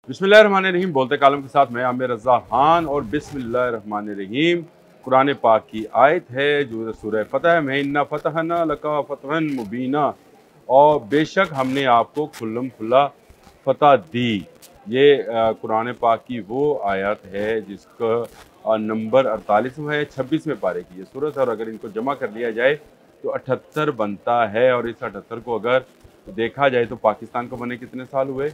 बिस्मिल्लाहिर्रहमानिर्रहीम। बोलते कालम के साथ मैं आमिर रज़ा खान और बिस्मिल्लाहिर्रहमानिर्रहीम कुरान पाक की आयत है जो सूरह फतह में, इन्ना फतहना लका फतहन मुबीना, और बेशक हमने आपको खुल्लम खुल्ला फतह दी। ये कुरान पाक की वो आयत है जिसका नंबर 48 है, 26वें पारे की ये सूरत है, और अगर इनको जमा कर लिया जाए तो 78 बनता है। और इस 78 को अगर देखा जाए तो पाकिस्तान को बने कितने साल हुए?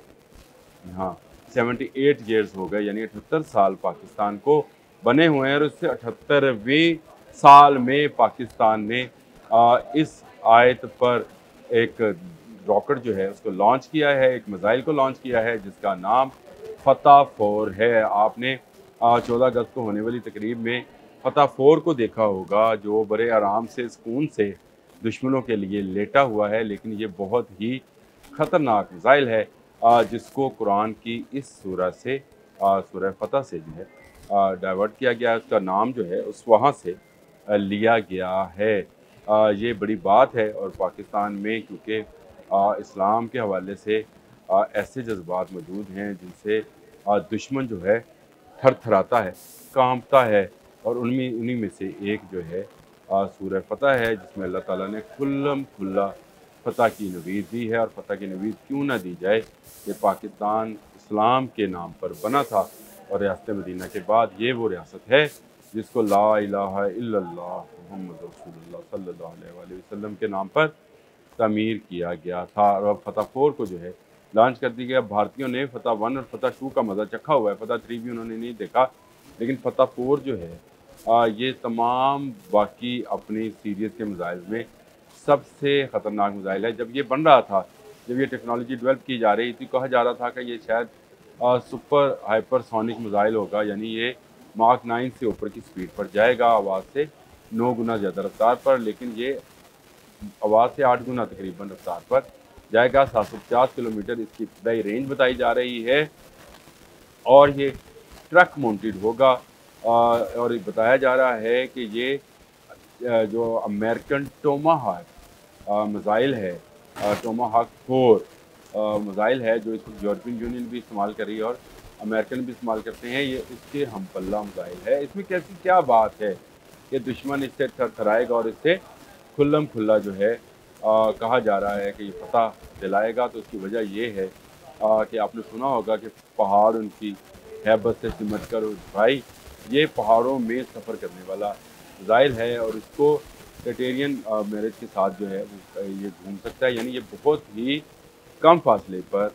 हाँ, 78 ईयर्स हो गए, यानी 78 साल पाकिस्तान को बने हुए हैं। और उससे 78वें साल में पाकिस्तान ने इस आयत पर एक रॉकेट जो है उसको लॉन्च किया है, एक मिसाइल को लॉन्च किया है जिसका नाम फतह 4 है। आपने 14 अगस्त को होने वाली तकरीब में फतह 4 को देखा होगा, जो बड़े आराम से सुकून से दुश्मनों के लिए लेटा हुआ है, लेकिन ये बहुत ही ख़तरनाक मिसाइल है जिसको कुरान की इस सूरह से, सूरह फतह से जो है डाइवर्ट किया गया है। उसका नाम जो है उस वहाँ से लिया गया है। ये बड़ी बात है। और पाकिस्तान में क्योंकि इस्लाम के हवाले से ऐसे जज्बात मौजूद हैं जिनसे दुश्मन जो है थरथराता है, कांपता है, और उन्हीं में से एक जो है सूरह फतह है, जिसमें अल्लाह ताला ने खुल्लम खुल्ला फतह की नवीद दी है। और फतह की नवीद क्यों ना दी जाए, ये पाकिस्तान इस्लाम के नाम पर बना था, और रियासत मदीना के बाद ये वो रियासत है जिसको ला इलाहा इल्लल्लाह मुहम्मद रसूलुल्लाह सल्लल्लाहु अलैहि वसल्लम के नाम पर तमीर किया गया था। और अब फतह 4 को जो है लॉन्च कर दी गया। भारतीयों ने फतह 1 और फतह 2 का मज़ा चखा हुआ है, फतह 3 भी उन्होंने नहीं देखा, लेकिन फतह 4 जो है ये तमाम बाकी अपनी सीरीज़ के मिसाइल में सबसे ख़तरनाक मिसाइल है। जब ये बन रहा था, जब ये टेक्नोलॉजी डेवलप की जा रही थी, कहा जा रहा था कि ये शायद सुपर हाइपरसोनिक मिसाइल होगा, यानी ये मार्क 9 से ऊपर की स्पीड पर जाएगा, आवाज़ से 9 गुना ज़्यादा रफ्तार पर, लेकिन ये आवाज़ से 8 गुना तकरीबन रफ्तार पर जाएगा। 750 किलोमीटर इसकी इब्तदाई रेंज बताई जा रही है, और ये ट्रक माउंटेड होगा। और ये बताया जा रहा है कि ये जो अमेरिकन टोमाहाक मिसाइल है, टोमाहाक 4 मिसाइल है, जो इसको यूरोपियन यूनियन भी इस्तेमाल कर रही है और अमेरिकन भी इस्तेमाल करते हैं, ये उसके हम पल्ला मिसाइल है। इसमें कैसी क्या बात है कि दुश्मन इससे थरथराएगा और इससे खुल्लम खुल्ला जो है कहा जा रहा है कि ये फतह दिलाएगा। तो उसकी वजह ये है कि आपने सुना होगा कि पहाड़ उनकी हैबत से सिमट कर, भाई ये पहाड़ों में सफ़र करने वाला मिसाइल है, और इसको टेटेरियन मैरिज के साथ जो है ये घूम सकता है, यानी ये बहुत ही कम फासले पर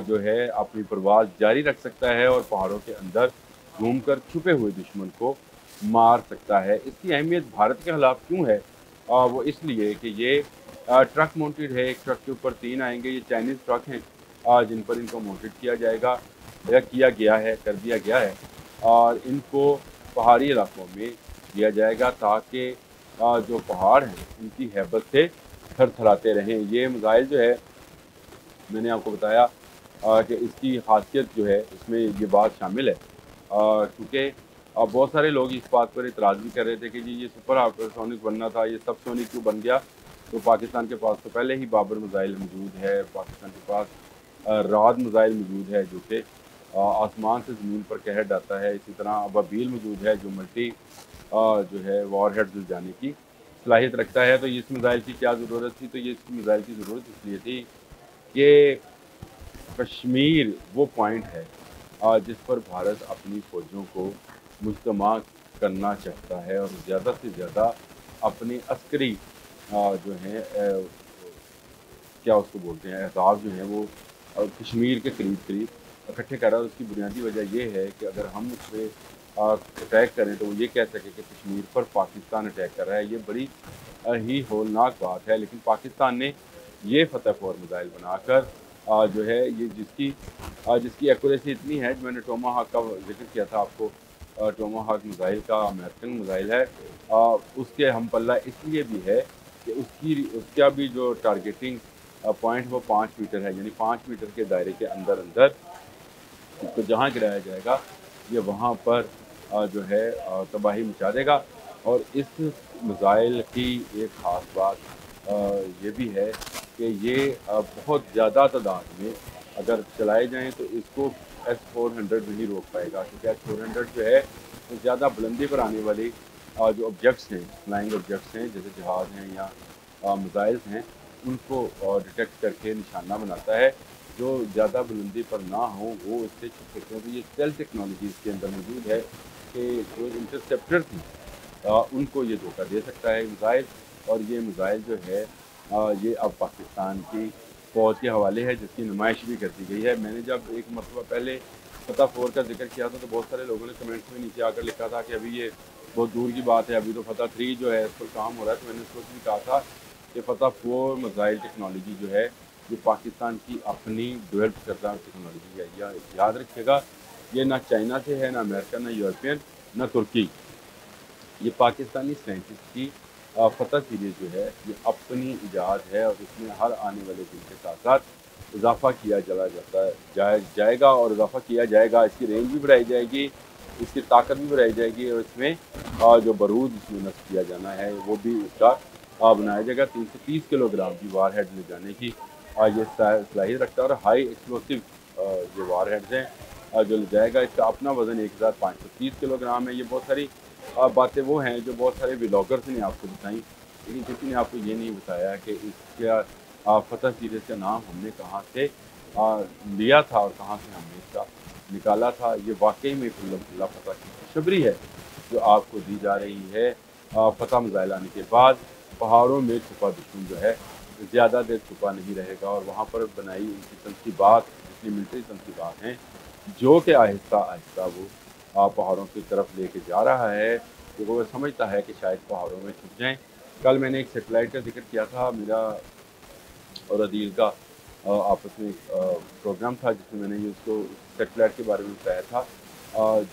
जो है अपनी परवाज़ जारी रख सकता है और पहाड़ों के अंदर घूमकर छुपे हुए दुश्मन को मार सकता है। इसकी अहमियत भारत के ख़िलाफ़ क्यों है? वो इसलिए कि ये ट्रक माउंटेड है। एक ट्रक के ऊपर 3 आएंगे, ये चाइनीज़ ट्रक हैं जिन पर इनको माउंटेड किया जाएगा या किया गया है, कर दिया गया है, और इनको पहाड़ी इलाकों में दिया जाएगा ताकि जो पहाड़ हैं इनकी हैबत से थरथराते रहें। ये मिसाइल जो है, मैंने आपको बताया कि इसकी खासियत जो है इसमें ये बात शामिल है, क्योंकि बहुत सारे लोग इस बात पर इतराज़ भी कर रहे थे कि जी ये सुपर हाइपरसोनिक बनना था, ये सब सोनिक क्यों बन गया? तो पाकिस्तान के पास तो पहले ही बाबर मिसाइल मौजूद है, पाकिस्तान के पास राद मिसाइल मौजूद है जो कि आसमान से ज़मीन पर कहर डालता है। इसी तरह अबाबील मौजूद है जो मल्टी जो है वॉरहेड्स ले जाने की सलाहियत रखता है। तो इस मिसाइल की क्या ज़रूरत थी? तो ये इस मिसाइल की ज़रूरत इसलिए थी कि कश्मीर वो पॉइंट है जिस पर भारत अपनी फ़ौजों को मुज्तमा करना चाहता है, और ज़्यादा से ज़्यादा अपने अस्करी जो हैं क्या उसको बोलते हैं, अहदाफ जो हैं वो कश्मीर के करीब करीब इकट्ठे कर रहा है। उसकी बुनियादी वजह ये है कि अगर हम उस पर अटैक करें तो वो ये कह सके कि कश्मीर पर पाकिस्तान अटैक कर रहा है। ये बड़ी ही होलनाक बात है। लेकिन पाकिस्तान ने ये फतह 4 मिसाइल बनाकर जो है ये जिसकी एक्यूरेसी इतनी है, जो मैंने टोमाहाक का जिक्र किया था आपको, टोमाहाक मिसाइल का अमेरिकन मिसाइल है, उसके हम पल्ला इसलिए भी है कि उसका भी जो टारगेटिंग पॉइंट वो 5 मीटर है, यानी 5 मीटर के दायरे के अंदर अंदर इसको जहाँ गिराया जाएगा ये वहाँ पर जो है तबाही मचा देगा। और इस मिसाइल की एक ख़ास बात ये भी है कि ये बहुत ज़्यादा तादाद में अगर चलाए जाएँ तो इसको S-400 नहीं रोक पाएगा, क्योंकि S-400 जो है वो ज़्यादा बुलंदी पर आने वाली जो ऑब्जेक्ट्स हैं, फ्लाइंग ऑब्जेक्ट्स हैं, जैसे जहाज़ हैं या मिसाइल्स हैं, उनको डिटेक्ट करके निशाना बनाता है। जो ज़्यादा बुलंदी पर ना हो वो इससे छुप सकते हैं। तो ये स्टेल्थ टेक्नोलॉजी इसके अंदर मौजूद है कि जो इंटरसेप्टर थी उनको ये धोखा दे सकता है मिसाइल। और ये मिसाइल जो है ये अब पाकिस्तान की फ़ौज के हवाले है, जिसकी नुमाइश भी कर दी गई है। मैंने जब एक मरतबा पहले फतह 4 का जिक्र किया था तो बहुत सारे लोगों ने कमेंट्स में नीचे आकर लिखा था कि अभी ये बहुत दूर की बात है, अभी तो फतह 3 जो है इस पर काम हो रहा है। तो मैंने उसको भी कहा था कि फतह 4 मिसाइल टेक्नोलॉजी जो है ये पाकिस्तान की अपनी डेवलप करदा टेक्नोलॉजी है। या याद रखिएगा, ये ना चाइना से है, ना अमेरिका, ना यूरोपियन, ना तुर्की। ये पाकिस्तानी साइंटिस्ट की फतह सीरीज़ जो है ये अपनी इजाद है, और इसमें हर आने वाले दिन के साथ साथ इजाफा किया चला जाएगा और इजाफा किया जाएगा। इसकी रेंज भी बढ़ाई जाएगी, इसकी ताकत भी बढ़ाई जाएगी, और इसमें जो बारूद इसमें नस्ब किया जाना है वो भी इसका बनाया जाएगा। 330 किलोग्राम की वार हेड ले जाने की ये सलाहियत रखता है, और हाई एक्सप्लोसिव जो वार हेड्स हैं जो ले जाएगा। इसका अपना वज़न 1530 किलोग्राम है। ये बहुत सारी बातें वो हैं जो बहुत सारे व्लॉगर्स ने आपको बताई, लेकिन किसी ने आपको ये नहीं बताया कि इसका फतह सीरीज़ का नाम हमने कहाँ से लिया था और कहाँ से हमने इसका निकाला था। ये वाकई में खुल्ला फतह की खुशखबरी है जो आपको दी जा रही है। फतह मिसाइल आने के बाद पहाड़ों में छुपा दुश्मन जो है ज़्यादा देर छुपा नहीं रहेगा, और वहाँ पर बनाई उनकी तनसीबात, जितनी मिलिट्री तनसीबात हैं, जो कि आहिस्ता आहिस्ता वो पहाड़ों की तरफ लेके जा रहा है, क्योंकि वो समझता है कि शायद पहाड़ों में छुप जाएं। कल मैंने एक सेटेलाइट का जिक्र किया था, मेरा और अदील का आपस में एक प्रोग्राम था जिसमें मैंने उसको सेटेलाइट के बारे में बताया था,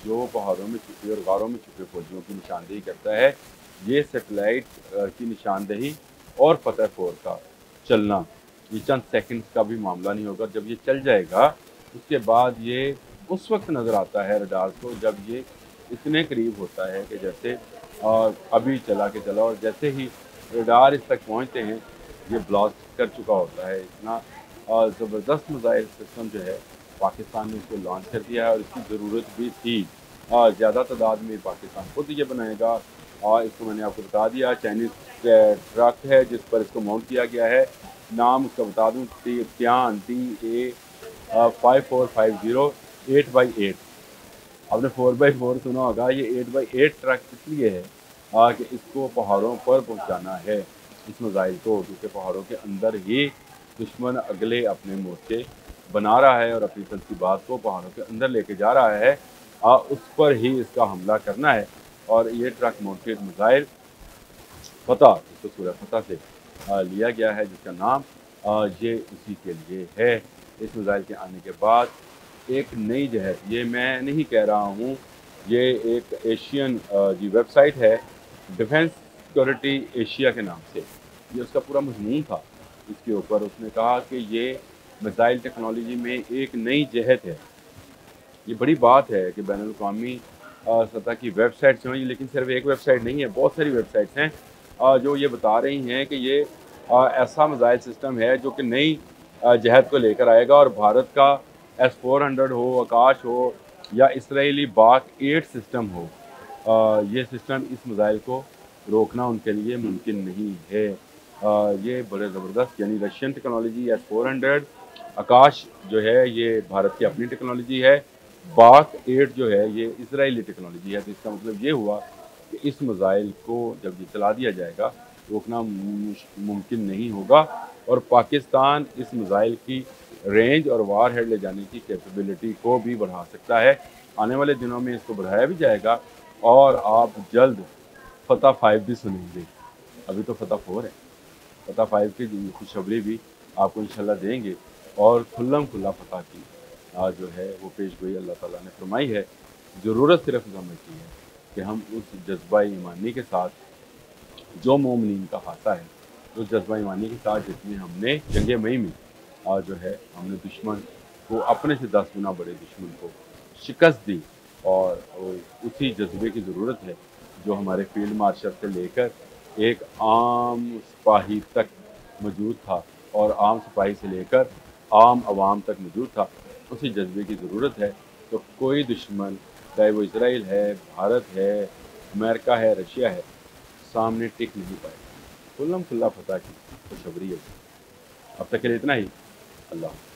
जो पहाड़ों में छुपे और गारों में छुपे फौजियों की निशानदेही करता है। ये सेटेलाइट की निशानदेही और फतह 4 का चलना ये चंद सेकंड्स का भी मामला नहीं होगा। जब ये चल जाएगा उसके बाद ये उस वक्त नज़र आता है रडार को जब ये इतने करीब होता है कि जैसे अभी चला के चला, और जैसे ही रडार इस तक पहुंचते हैं ये ब्लास्ट कर चुका होता है। इतना ज़बरदस्त मिसाइल सिस्टम जो है पाकिस्तान ने इसको लॉन्च कर दिया है, और इसकी ज़रूरत भी थी। ज़्यादा तादाद में पाकिस्तान खुद ये बनाएगा, और इसको मैंने आपको बता दिया। चाइनीज़ ट्रक है जिस पर इसको माउंट किया गया है। नाम उसका बता दूँ, तियान TA5450 8x8। आपने 4x4 सुना होगा, ये 8x8 ट्रक इसलिए है कि इसको पहाड़ों पर पहुंचाना है इस मिसाइल को, क्योंकि पहाड़ों के अंदर ही दुश्मन अगले अपने मोर्चे बना रहा है और अपनी तनसीबात को पहाड़ों के अंदर लेके जा रहा है। उस पर ही इसका हमला करना है। और ये ट्रक माउंटेड मिसाइल फतह, जिसको सूरह फतह से लिया गया है, जिसका नाम ये उसी के लिए है। इस मिसाइल के आने के बाद एक नई जहर, ये मैं नहीं कह रहा हूँ, ये एक एशियन जी वेबसाइट है, डिफेंस सिक्योरिटी एशिया के नाम से, ये उसका पूरा मजमून था। इसके ऊपर उसने कहा कि ये मिसाइल टेक्नोलॉजी में एक नई जहत है। ये बड़ी बात है कि बैनुल अक़वामी सतह की वेबसाइट्स हैं, लेकिन सिर्फ एक वेबसाइट नहीं है, बहुत सारी वेबसाइट्स हैं जो ये बता रही हैं कि ये ऐसा मिसाइल सिस्टम है जो कि नई जहत को लेकर आएगा। और भारत का S-400 हो, आकाश हो, या इसराइली बाक 8 सिस्टम हो, ये सिस्टम इस मिसाइल को रोकना उनके लिए मुमकिन नहीं है। ये बड़े ज़बरदस्त, यानी रशियन टेक्नोलॉजी S-400, आकाश जो है ये भारत की अपनी टेक्नोलॉजी है, बाक 8 जो है ये इसराइली टेक्नोलॉजी है। तो इसका मतलब ये हुआ कि इस मिसाइल को जब ये चला दिया जाएगा रोकना मुमकिन नहीं होगा, और पाकिस्तान इस मिसाइल की रेंज और वार हेड ले जाने की कैपेबिलिटी को भी बढ़ा सकता है। आने वाले दिनों में इसको बढ़ाया भी जाएगा, और आप जल्द फतह 5 भी सुनेंगे। अभी तो फतह 4 है, फतह 5 की खुशखबरी भी आपको इंशाल्लाह देंगे। और खुल्लम खुल्ला फतह की जो है वो पेश गोई अल्लाह ताला ने फरमाई है। ज़रूरत सिर्फ हमें की है कि हम उस जज्बा ईमानी के साथ, जो मोमिनीन का खाता है, उस जज्बा ईमानी के साथ जितनी हमने जंग मई में जो है हमने दुश्मन को, अपने से 10 गुना बड़े दुश्मन को शिकस्त दी, और उसी जज्बे की ज़रूरत है जो हमारे फील्ड मार्शल से लेकर एक आम सिपाही तक मौजूद था, और आम सिपाही से लेकर आम आवाम तक मौजूद था। उसी जज्बे की ज़रूरत है। तो कोई दुश्मन, चाहे वो इसराइल है, भारत है, अमेरिका है, रशिया है, सामने टिक नहीं पाएगा। खुल्लम खुल्ला फतह की खुशखबरी है। अब तक के लिए इतना ही। अल्लाह।